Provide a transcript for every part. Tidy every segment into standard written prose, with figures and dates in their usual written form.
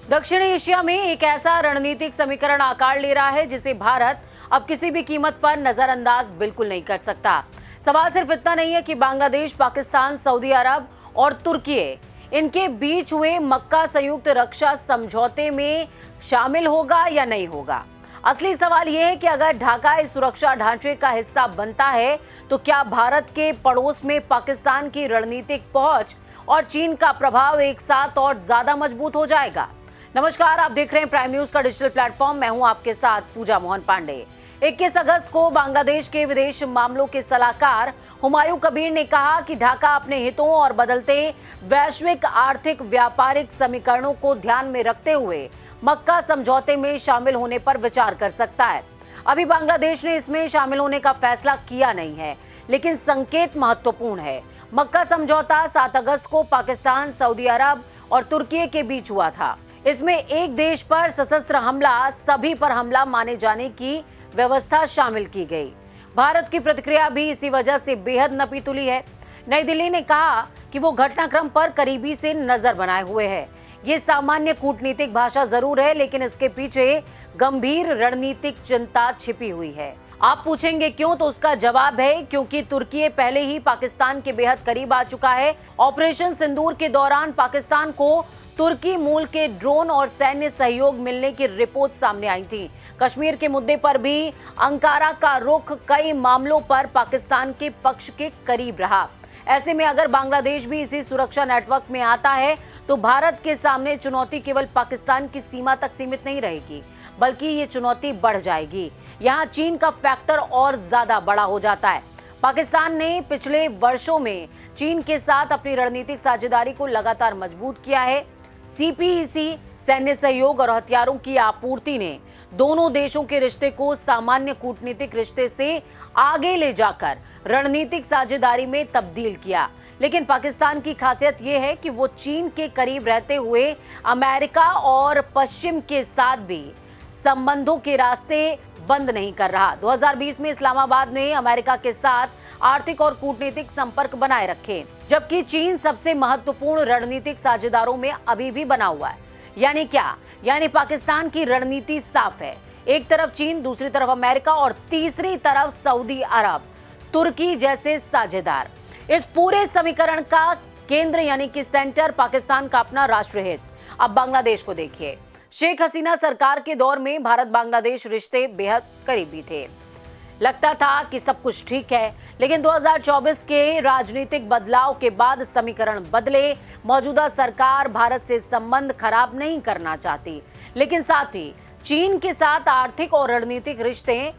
दक्षिण एशिया में एक ऐसा रणनीतिक समीकरण आकार ले रहा है जिसे भारत अब किसी भी कीमत पर नजरअंदाज बिल्कुल नहीं कर सकता। सवाल सिर्फ इतना नहीं है कि बांग्लादेश, पाकिस्तान, सऊदी अरब और तुर्की इनके बीच हुए मक्का संयुक्त रक्षा समझौते में शामिल होगा या नहीं होगा। असली सवाल यह है कि अगर ढाका इस सुरक्षा ढांचे का हिस्सा बनता है तो क्या भारत के पड़ोस में पाकिस्तान की रणनीतिक पहुंच और चीन का प्रभाव एक साथ और ज्यादा मजबूत हो जाएगा। नमस्कार, आप देख रहे हैं प्राइम न्यूज का डिजिटल प्लेटफॉर्म। मैं हूं आपके साथ पूजा मोहन पांडे। 21 अगस्त को बांग्लादेश के विदेश मामलों के सलाहकार हुमायूं कबीर ने कहा कि ढाका अपने हितों और बदलते वैश्विक आर्थिक व्यापारिक समीकरणों को ध्यान में रखते हुए मक्का समझौते में शामिल होने पर विचार कर सकता है। अभी बांग्लादेश ने इसमें शामिल होने का फैसला किया नहीं है, लेकिन संकेत महत्वपूर्ण है। मक्का समझौता 7 अगस्त को पाकिस्तान, सऊदी अरब और तुर्की के बीच हुआ था। इसमें एक देश पर सशस्त्र हमला सभी पर हमला माने जाने की व्यवस्था शामिल की गई। भारत की प्रतिक्रिया भी इसी वजह से बेहद नपीतुली है। नई दिल्ली ने कहा कि वो घटनाक्रम पर करीबी से नजर बनाए हुए है। ये सामान्य कूटनीतिक भाषा जरूर है, लेकिन इसके पीछे गंभीर रणनीतिक चिंता छिपी हुई है। आप पूछेंगे क्यों, तो उसका जवाब है क्योंकि तुर्की पहले ही पाकिस्तान के बेहद करीब आ चुका है। ऑपरेशन सिंदूर के दौरान पाकिस्तान को तुर्की मूल के ड्रोन और सैन्य सहयोग मिलने की रिपोर्ट सामने आई थी। कश्मीर के मुद्दे पर भी अंकारा का रुख कई मामलों पर पाकिस्तान के पक्ष के करीब रहा। ऐसे में अगर बांग्लादेश भी इसी सुरक्षा नेटवर्क में आता है तो भारत के सामने चुनौती केवल पाकिस्तान की सीमा तक सीमित नहीं रहेगी, बल्कि ये चुनौती बढ़ जाएगी। यहाँ चीन का फैक्टर और ज्यादा बड़ा हो जाता है। पाकिस्तान ने पिछले वर्षों में चीन के साथ अपनी रणनीतिक साझेदारी को लगातार मजबूत किया है। सीपीईसी, सैन्य सहयोग और हथियारों की आपूर्ति ने दोनों देशों के रिश्ते को सामान्य कूटनीतिक रिश्ते से आगे ले जाकर रणनीतिक साझेदारी में तब्दील किया। लेकिन पाकिस्तान की खासियत यह है कि वो चीन के करीब रहते हुए अमेरिका और पश्चिम के साथ भी संबंधों के रास्ते बंद नहीं कर रहा। 2020 में इस्लामाबाद ने अमेरिका के साथ आर्थिक और कूटनीतिक संपर्क बनाए रखे, जबकि चीन सबसे महत्वपूर्ण रणनीतिक साझेदारों में अभी भी बना हुआ है। यानी क्या? यानी पाकिस्तान की रणनीति साफ है। एक तरफ चीन, दूसरी तरफ अमेरिका और तीसरी तरफ सऊदी अरब, तुर्की जैसे साझेदार। इस पूरे समीकरण का केंद्र यानी कि सेंटर पाकिस्तान का अपना राष्ट्रहित। अब बांग्लादेश को देखिए। शेख हसीना सरकार के दौर में भारत बांग्लादेश रिश्ते बेहद करीबी थे। लगता था कि सब कुछ ठीक है, लेकिन 2024 के राजनीतिक बदलाव के बाद समीकरण बदले। मौजूदा सरकार भारत से संबंध खराब नहीं करना चाहती, लेकिन साथ ही चीन के साथ आर्थिक और रणनीतिक रिश्ते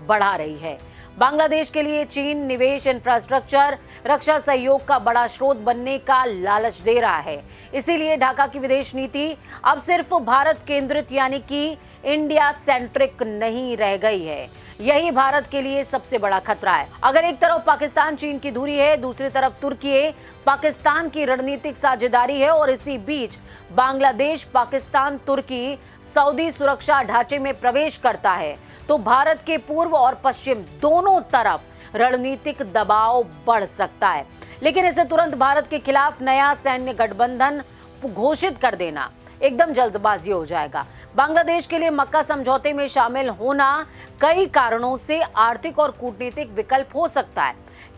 बढ़ा रही है। बांग्लादेश के लिए चीन निवेश, इंफ्रास्ट्रक्चर, रक्षा सहयोग का बड़ा स्रोत बनने का लालच दे रहा है। इसीलिए ढाका की विदेश नीति अब सिर्फ भारत केंद्रित यानी कि इंडिया सेंट्रिक नहीं रह गई है। यही भारत के लिए सबसे बड़ा खतरा है। अगर एक तरफ पाकिस्तान चीन की दूरी है, दूसरी तरफ तुर्की पाकिस्तान की रणनीतिक साझेदारी है और इसी बीच बांग्लादेश पाकिस्तान तुर्की सऊदी सुरक्षा ढांचे में प्रवेश करता है, तो भारत के पूर्व और पश्चिम दोनों तरफ रणनीतिक दबाव बढ़ सकता है। लेकिन इसे तुरंत भारत के खिलाफ नया सैन्य गठबंधन घोषित कर देना एकदम जल्दबाजी हो जाएगा। बांग्लादेश के लिए मक्का समझौते में शामिल होना कई कारणों से आर्थिक और कूटनीतिक विकल्प हो सकता है।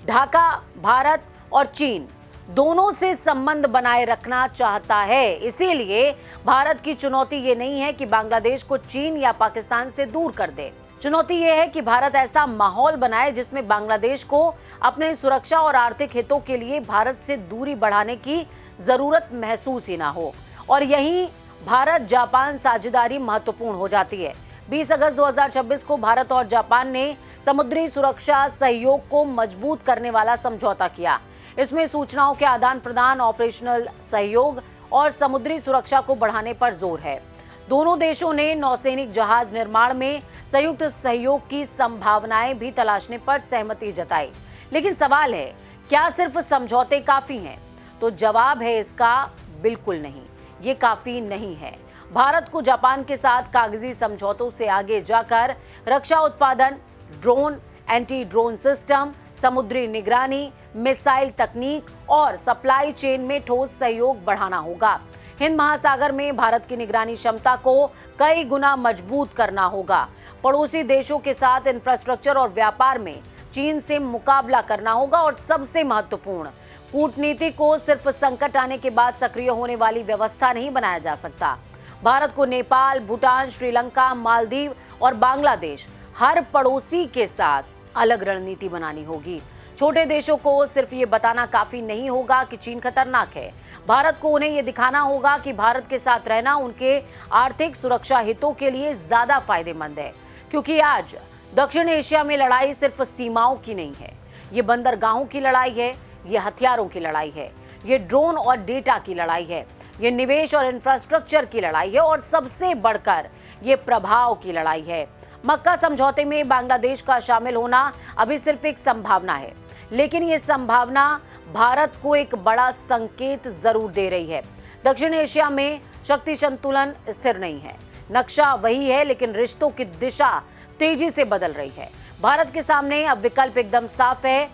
ढाका भारत और चीन दोनों से संबंध बनाए रखना चाहता है। इसीलिए भारत की चुनौती ये नहीं है कि बांग्लादेश को चीन या पाकिस्तान से दूर कर दे। चुनौती ये है कि भारत ऐसा माहौल बनाए जिसमें बांग्लादेश को अपने सुरक्षा और आर्थिक हितों के लिए भारत से दूरी बढ़ाने की जरूरत महसूस ही ना हो। और यही भारत जापान साझेदारी महत्वपूर्ण हो जाती है। 20 अगस्त 2026 को भारत और जापान ने समुद्री सुरक्षा सहयोग को मजबूत करने वाला समझौता किया। इसमें सूचनाओं के आदान प्रदान, ऑपरेशनल सहयोग और समुद्री सुरक्षा को बढ़ाने पर जोर है। दोनों देशों ने नौसैनिक जहाज निर्माण में संयुक्त सहयोग की संभावनाएं भी तलाशने पर सहमति जताई। लेकिन सवाल है, क्या सिर्फ समझौते काफी हैं? तो जवाब है इसका बिल्कुल नहीं, ये काफी नहीं है। भारत को जापान के साथ कागजी समझौतों से आगे जाकर रक्षा उत्पादन, ड्रोन, एंटी ड्रोन सिस्टम, समुद्री निगरानी, मिसाइल तकनीक और सप्लाई चेन में ठोस सहयोग बढ़ाना होगा। हिंद महासागर में भारत की निगरानी क्षमता को कई गुना मजबूत करना होगा। पड़ोसी देशों के साथ इंफ्रास्ट्रक्चर और व्यापार में चीन से मुकाबला करना होगा और सबसे महत्वपूर्ण, कूटनीति को सिर्फ संकट आने के बाद सक्रिय होने वाली व्यवस्था नहीं बनाया जा सकता। भारत को नेपाल, भूटान, श्रीलंका, मालदीव और बांग्लादेश हर पड़ोसी के साथ अलग रणनीति बनानी होगी। छोटे देशों को सिर्फ ये बताना काफी नहीं होगा कि चीन खतरनाक है। भारत को उन्हें ये दिखाना होगा कि भारत के साथ रहना उनके आर्थिक सुरक्षा हितों के लिए ज्यादा फायदेमंद है, क्योंकि आज दक्षिण एशिया में लड़ाई सिर्फ सीमाओं की नहीं है, ये बंदरगाहों की लड़ाई है, ये हथियारों की लड़ाई है, ये ड्रोन और डेटा की लड़ाई है, ये निवेश और इंफ्रास्ट्रक्चर की लड़ाई है और सबसे बढ़कर ये प्रभाव की लड़ाई है। मक्का समझौते में बांग्लादेश का शामिल होना अभी सिर्फ एक संभावना है, लेकिन ये संभावना भारत को एक बड़ा संकेत जरूर दे रही है। दक्षिण एशिया में शक्ति संतुलन स्थिर नहीं है, नक्शा वही है, लेकिन रिश्तों की दिशा तेजी से बदल रही है। भारत के सामने अब विकल्प एकदम साफ है,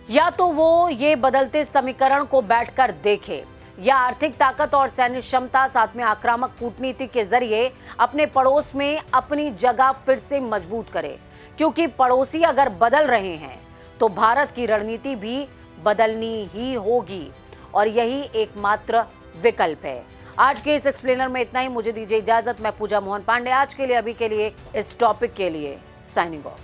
या तो वो ये बदलते समीकरण को बैठकर देखे, या आर्थिक ताकत और सैन्य क्षमता साथ में आक्रामक कूटनीति के जरिए अपने पड़ोस में अपनी जगह फिर से मजबूत करे। क्योंकि पड़ोसी अगर बदल रहे हैं तो भारत की रणनीति भी बदलनी ही होगी, और यही एकमात्र विकल्प है। आज के इस एक्सप्लेनर में इतना ही। मुझे दीजिए इजाजत। मैं पूजा मोहन पांडे आज के लिए, अभी के लिए, इस टॉपिक के लिए साइनिंग ऑफ।